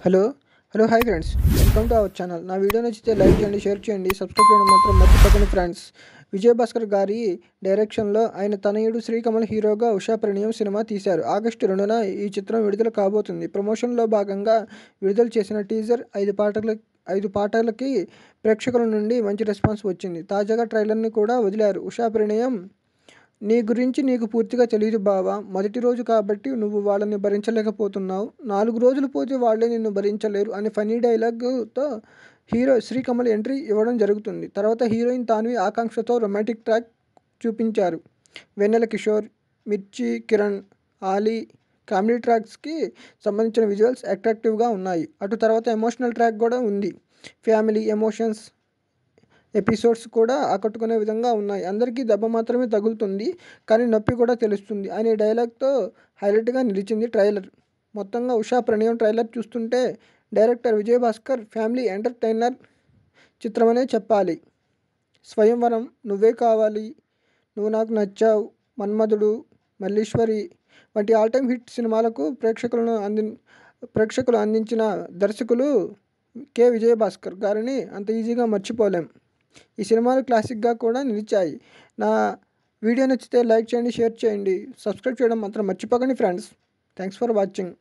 Hello hi friends, welcome to our channel. నా video నచ్చితే like చేయండి, షేర్ చేయండి, సబ్స్క్రైబ్ చేయడం మాత్రం మర్చిపోకండి ఫ్రెండ్స్. విజయ్ భాస్కర్ గారి డైరెక్షన్లో ఆయన తనయుడు శ్రీకమల్ హీరోగా ఉషా పరిణయం సినిమా తీశారు. ఆగస్టు 2న ఈ చిత్రం విడుదల కాబోతుంది. ప్రమోషన్లో భాగంగా విడుదల చేసిన టీజర్ 5 పాటలకి ప్రేక్షకుల నుండి మంచి రెస్పాన్స్ వచ్చింది. తాజాగా ట్రైలర్ని కూడా వదిలారు. ఉషా పరిణయం: నీ గురించి నీకు పూర్తిగా తెలీదు బావా. మొదటి రోజు కాబట్టి నువ్వు వాళ్ళని భరించలేకపోతున్నావు. 4 రోజులు పోతే వాళ్ళే నిన్ను భరించలేరు అనే ఫన్నీ డైలాగ్తో హీరో శ్రీకమల్ ఎంట్రీ ఇవ్వడం జరుగుతుంది. తర్వాత హీరోయిన్ తాన్వి ఆకాంక్షతో రొమాంటిక్ ట్రాక్ చూపించారు. వెన్నెల కిషోర్, మిర్చి, కిరణ్, ఆలీ కామెడీ ట్రాక్స్కి సంబంధించిన విజువల్స్ అట్రాక్టివ్గా ఉన్నాయి. అటు తర్వాత ఎమోషనల్ ట్రాక్ కూడా ఉంది. ఫ్యామిలీ ఎమోషన్స్ ఎపిసోడ్స్ కూడా ఆకట్టుకునే విధంగా ఉన్నాయి. అందరికీ దెబ్బ మాత్రమే తగులుతుంది, కానీ నొప్పి కూడా తెలుస్తుంది అనే డైలాగ్తో హైలైట్గా నిలిచింది ట్రైలర్. మొత్తంగా ఉషా ప్రణయం ట్రైలర్ చూస్తుంటే director Vijay Bhaskar family entertainer చిత్రమనే చెప్పాలి. స్వయంవరం, నువ్వే కావాలి, నువ్వు నాకు నచ్చావు, మన్మధుడు, మల్లీశ్వరి వంటి ఆల్ టైమ్ హిట్ సినిమాలకు ప్రేక్షకులు అందించిన దర్శకులు విజయ్ భాస్కర్ గారిని అంత ఈజీగా మర్చిపోలేం. ఈ సినిమాలు క్లాసిక్గా కూడా నిలిచాయి. నా వీడియో నచ్చితే లైక్ చేయండి, షేర్ చేయండి, సబ్స్క్రైబ్ చేయడం మాత్రం మర్చిపోకండి ఫ్రెండ్స్. Thanks for watching.